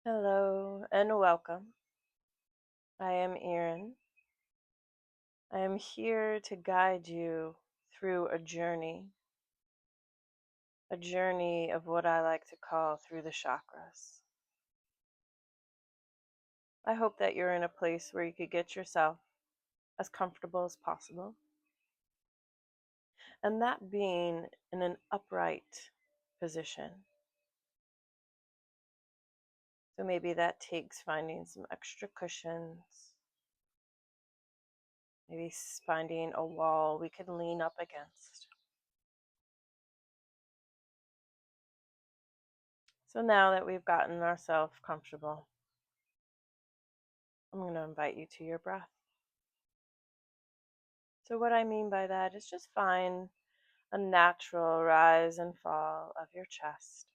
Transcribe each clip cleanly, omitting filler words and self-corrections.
Hello and welcome. I am Erin. I am here to guide you through a journey of what I like to call through the chakras. I hope that you're in a place where you could get yourself as comfortable as possible, and that being in an upright position. So maybe that takes finding some extra cushions, maybe finding a wall we can lean up against. So now that we've gotten ourselves comfortable, I'm going to invite you to your breath. So what I mean by that is just find a natural rise and fall of your chest.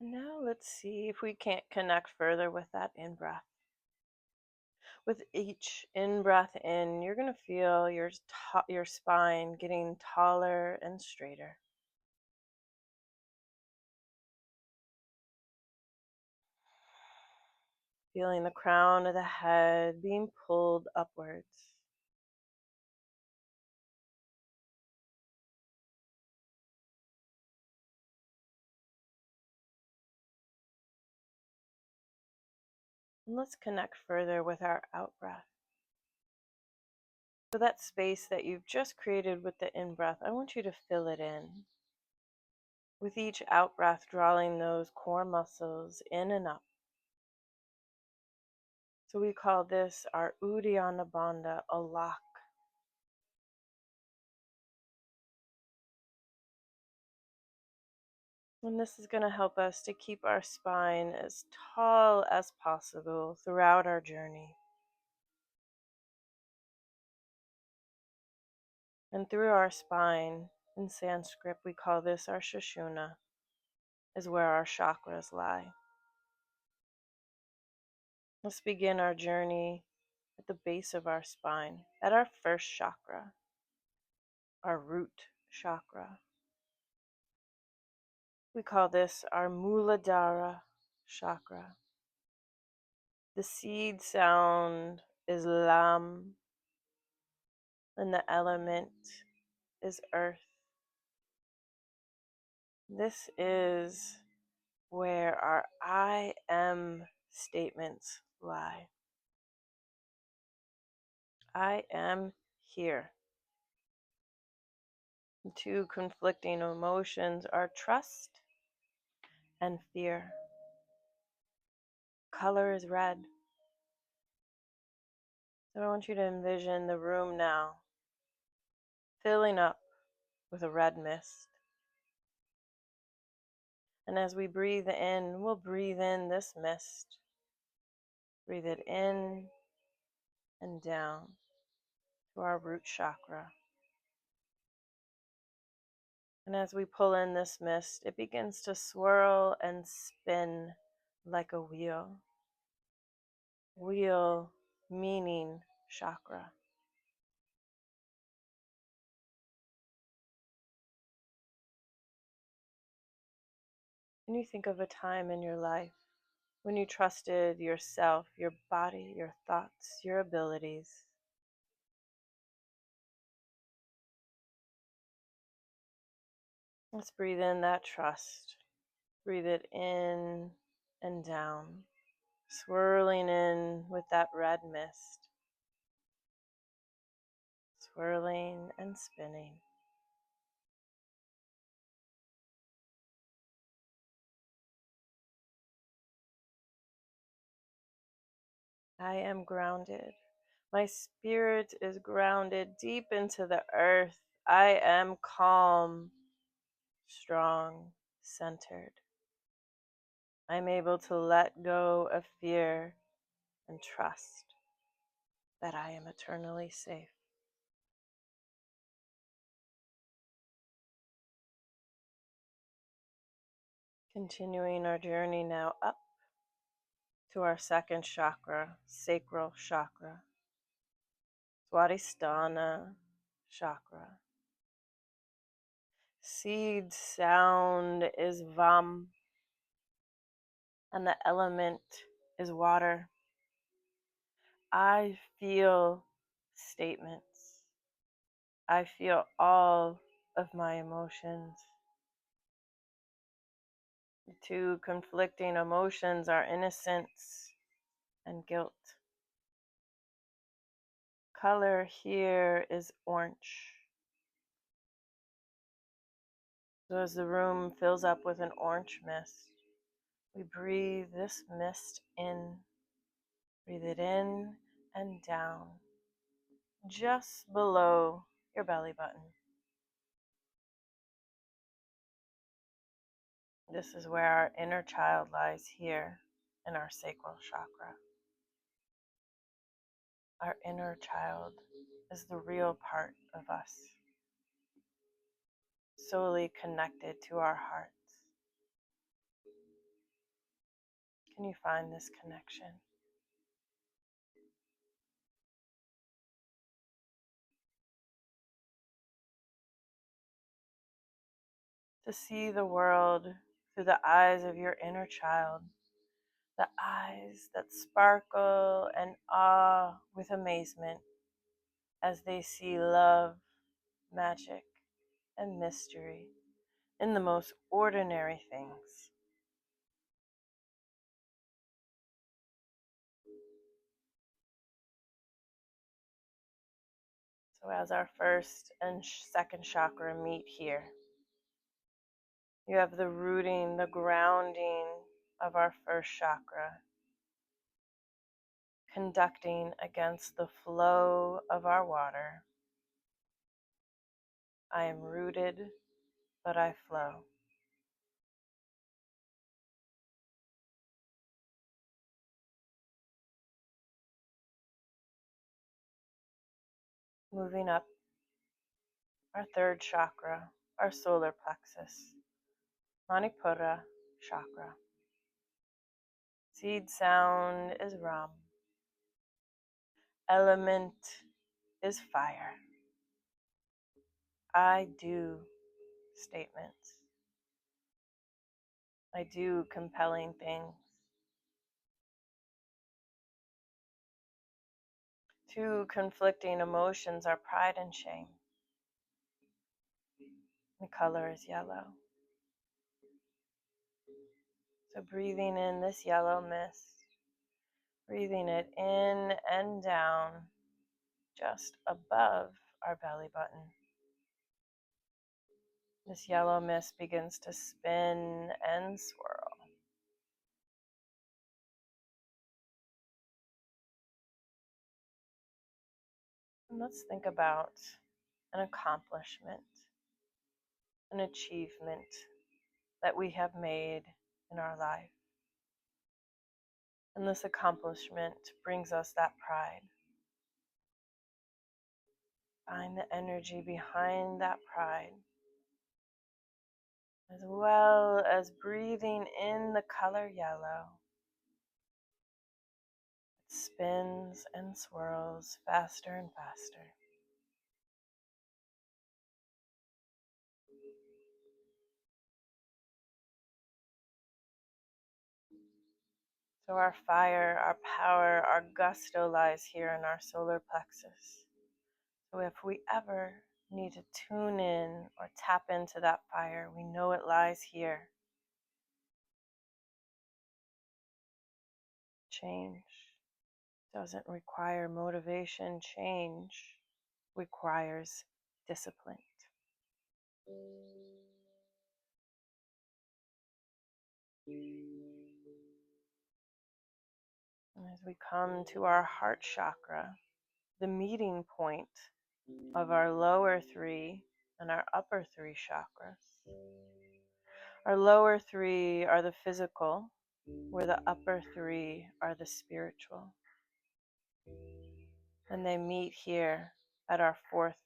And now let's see if we can't connect further with that in-breath. With each in-breath in, you're going to feel your spine getting taller and straighter. Feeling the crown of the head being pulled upwards. And let's connect further with our out-breath. So that space that you've just created with the in-breath, I want you to fill it in. With each out-breath, drawing those core muscles in and up. So we call this our Uddiyana Bandha, a lock. And this is going to help us to keep our spine as tall as possible throughout our journey. And through our spine, in Sanskrit, we call this our Sushumna, is where our chakras lie. Let's begin our journey at the base of our spine, at our first chakra, our root chakra. We call this our Muladhara chakra. The seed sound is Lam, and the element is earth. This is where our I am statements lie. I am here. The two conflicting emotions are trust and fear. Color is red. So I want you to envision the room now filling up with a red mist. And as we breathe in, we'll breathe in this mist. Breathe it in and down to our root chakra. And as we pull in this mist, it begins to swirl and spin like a wheel. Wheel meaning chakra. Can you think of a time in your life when you trusted yourself, your body, your thoughts, your abilities? Let's breathe in that trust. Breathe it in and down, swirling in with that red mist, swirling and spinning. I am grounded. My spirit is grounded deep into the earth. I am calm, strong, centered. I'm able to let go of fear and trust that I am eternally safe. Continuing our journey now up to our second chakra, sacral chakra, Swadhisthana chakra. Seed sound is Vam, and the element is water. I feel statements. I feel all of my emotions. The two conflicting emotions are innocence and guilt. Color here is orange. So as the room fills up with an orange mist, we breathe this mist in. Breathe it in and down, just below your belly button. This is where our inner child lies here in our sacral chakra. Our inner child is the real part of us, solely connected to our hearts. Can you find this connection? To see the world through the eyes of your inner child, the eyes that sparkle and awe with amazement as they see love, magic, and mystery in the most ordinary things. So as our first and second chakra meet here, you have the rooting, the grounding of our first chakra, conducting against the flow of our water. I am rooted, but I flow. Moving up, our third chakra, our solar plexus, Manipura chakra. Seed sound is Ram. Element is fire. I do statements. I do compelling things. Two conflicting emotions are pride and shame. The color is yellow. So breathing in this yellow mist, breathing it in and down just above our belly button. This yellow mist begins to spin and swirl. And let's think about an accomplishment, an achievement that we have made in our life. And this accomplishment brings us that pride. Find the energy behind that pride, as well as breathing in the color yellow. It spins and swirls faster and faster. So our fire, our power, our gusto lies here in our solar plexus. So if we ever need to tune in or tap into that fire, we know it lies here. Change doesn't require motivation. Change requires discipline. And as we come to our heart chakra, the meeting point of our lower three and our upper three chakras. Our lower three are the physical, where the upper three are the spiritual. And they meet here at our fourth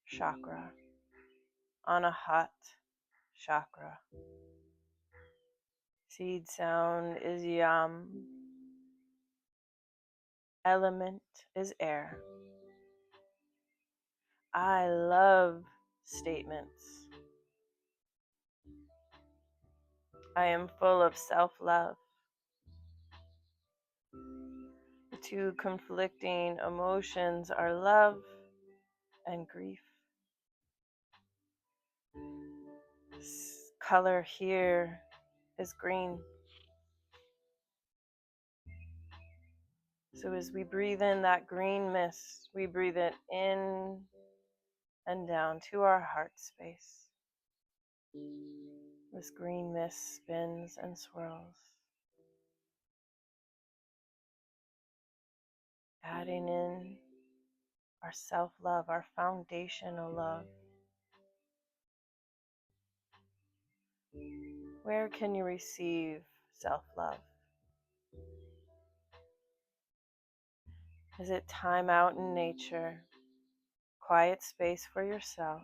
chakra, Anahat chakra. Seed sound is Yam. element is air. I love statements. I am full of self-love. The two conflicting emotions are love and grief. This color here is green. So as we breathe in that green mist, we breathe it in and down to our heart space. This green mist spins and swirls, adding in our self-love, our foundational love. Where can you receive self-love? Is it time out in nature, quiet space for yourself?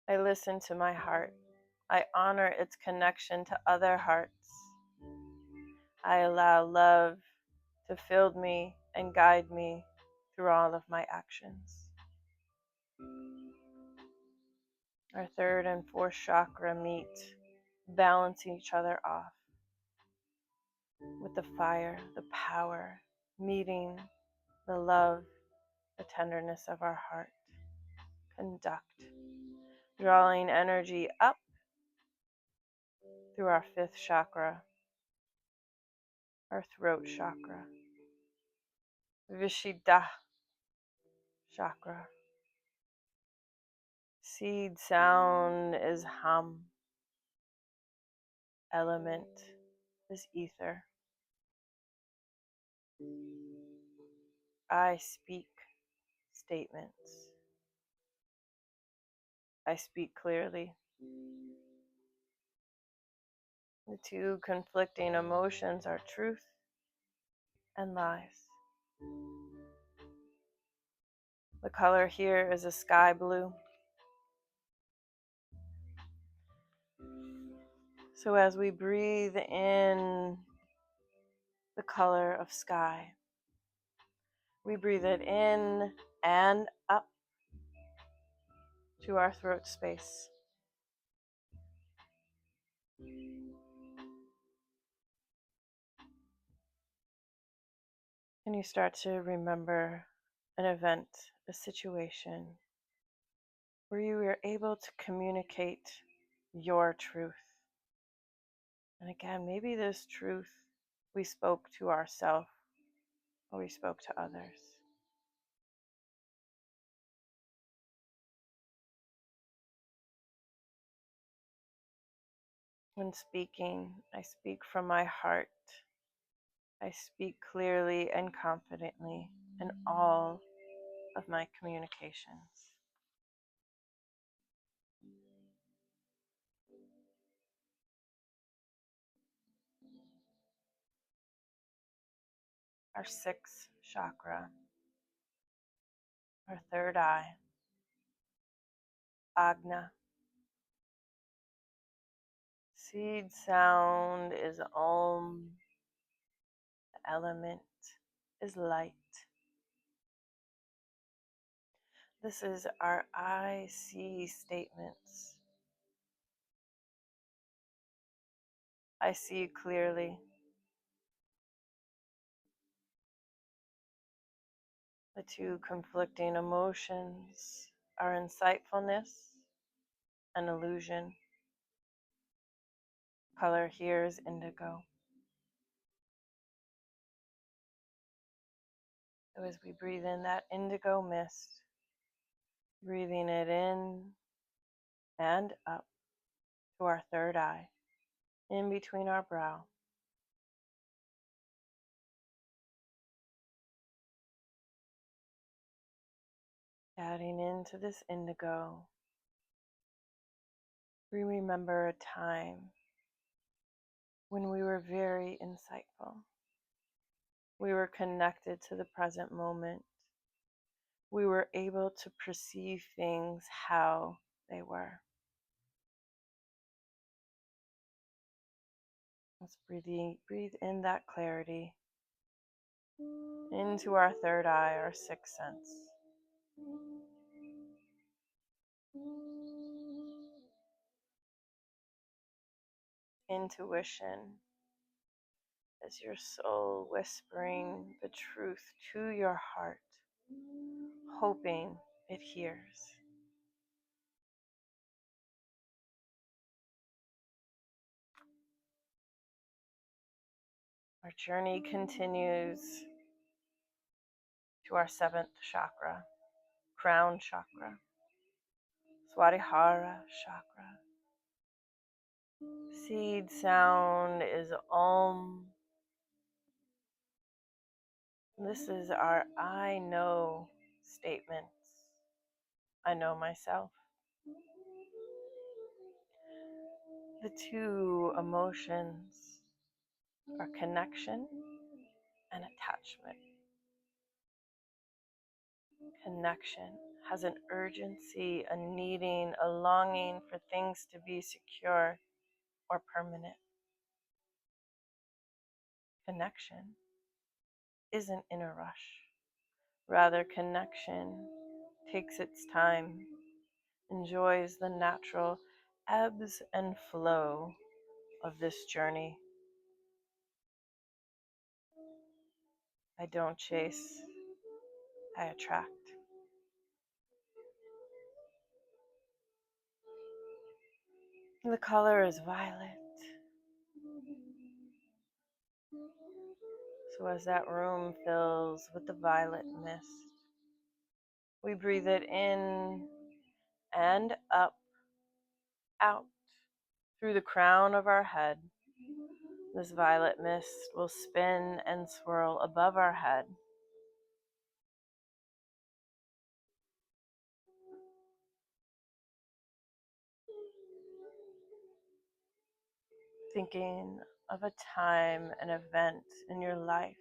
I listen to my heart. I honor its connection to other hearts. I allow love to fill me and guide me through all of my actions. Our third and fourth chakra meet, balance each other off with the fire, the power, meeting the love, the tenderness of our heart. Conduct, drawing energy up through our fifth chakra, our throat chakra, Vishuddha chakra. Seed sound is hum. Element is ether. I speak statements. I speak clearly. The two conflicting emotions are truth and lies. The color here is a sky blue. So as we breathe in the color of sky, we breathe it in and up to our throat space. And you start to remember an event, a situation where you were able to communicate your truth. And again, maybe this truth we spoke to ourselves or we spoke to others. When speaking, I speak from my heart. I speak clearly and confidently in all of my communications. Our sixth chakra, our third eye, Agna. Seed sound is Om. The element is light. This is our I see statements. I see clearly. The two conflicting emotions are insightfulness and illusion. Color here is indigo. So as we breathe in that indigo mist, breathing it in and up to our third eye, in between our brow. Adding into this indigo, we remember a time when we were very insightful. We were connected to the present moment. We were able to perceive things how they were. Let's breathe in that clarity into our third eye, our sixth sense. Intuition is your soul whispering the truth to your heart, hoping it hears. Our journey continues to our seventh chakra, crown chakra, Swadhihara chakra. Seed sound is Om. This is our I know statements. I know myself. The two emotions are connection and attachment. Connection has an urgency, a needing, a longing for things to be secure or permanent. Connection isn't in a rush. Rather, connection takes its time, enjoys the natural ebbs and flow of this journey. I don't chase, I attract. The color is violet. So as that room fills with the violet mist, we breathe it in and up, out through the crown of our head. This violet mist will spin and swirl above our head. Thinking of a time, an event in your life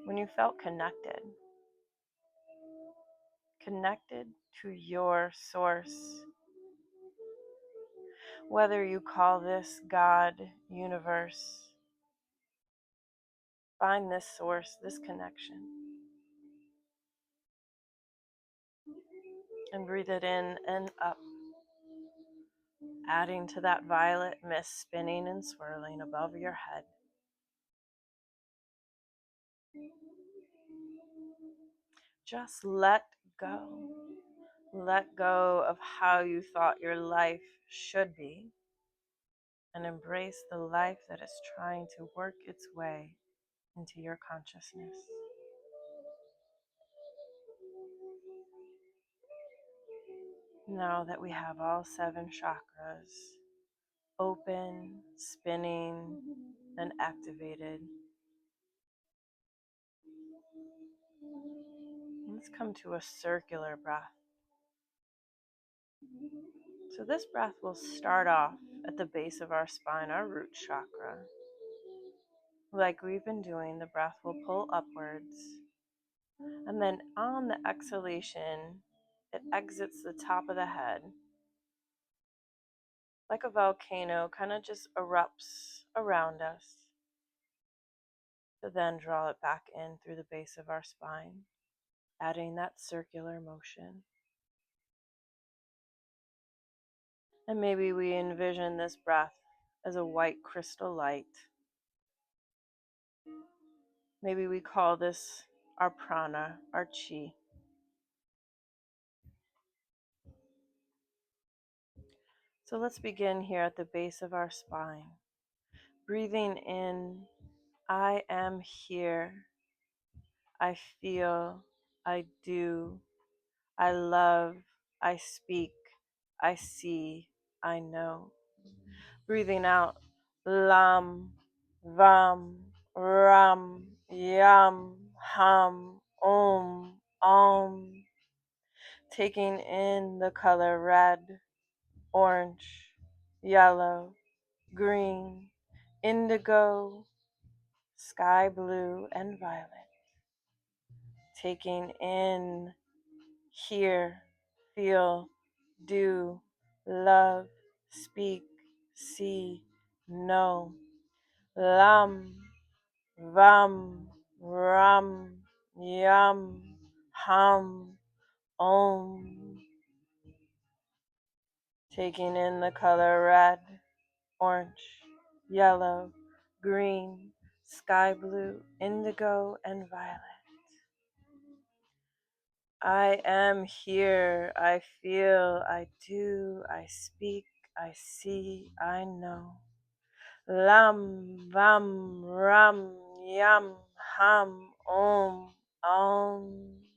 when you felt connected to your source. Whether you call this God, universe, find this source, this connection, and breathe it in and up, adding to that violet mist spinning and swirling above your head. Just let go. Let go of how you thought your life should be and embrace the life that is trying to work its way into your consciousness. Now that we have all 7 chakras open, spinning, and activated, let's come to a circular breath. So this breath will start off at the base of our spine, our root chakra. Like we've been doing, the breath will pull upwards. And then on the exhalation, it exits the top of the head. Like a volcano, kind of just erupts around us. To then draw it back in through the base of our spine, adding that circular motion. And maybe we envision this breath as a white crystal light. Maybe we call this our prana, our chi. So let's begin here at the base of our spine. Breathing in, I am here. I feel, I do, I love, I speak, I see, I know. Breathing out, lam, vam, ram, yam, ham, om. Taking in the color red, orange, yellow, green, indigo, sky blue, and violet. Taking in, hear, feel, do, love, speak, see, know. lam, vam, ram, yam, ham, om. Taking in the color red, orange, yellow, green, sky blue, indigo, and violet. I am here. I feel, I do, I speak, I see, I know. Lam, vam, ram, yam, ham, om, om.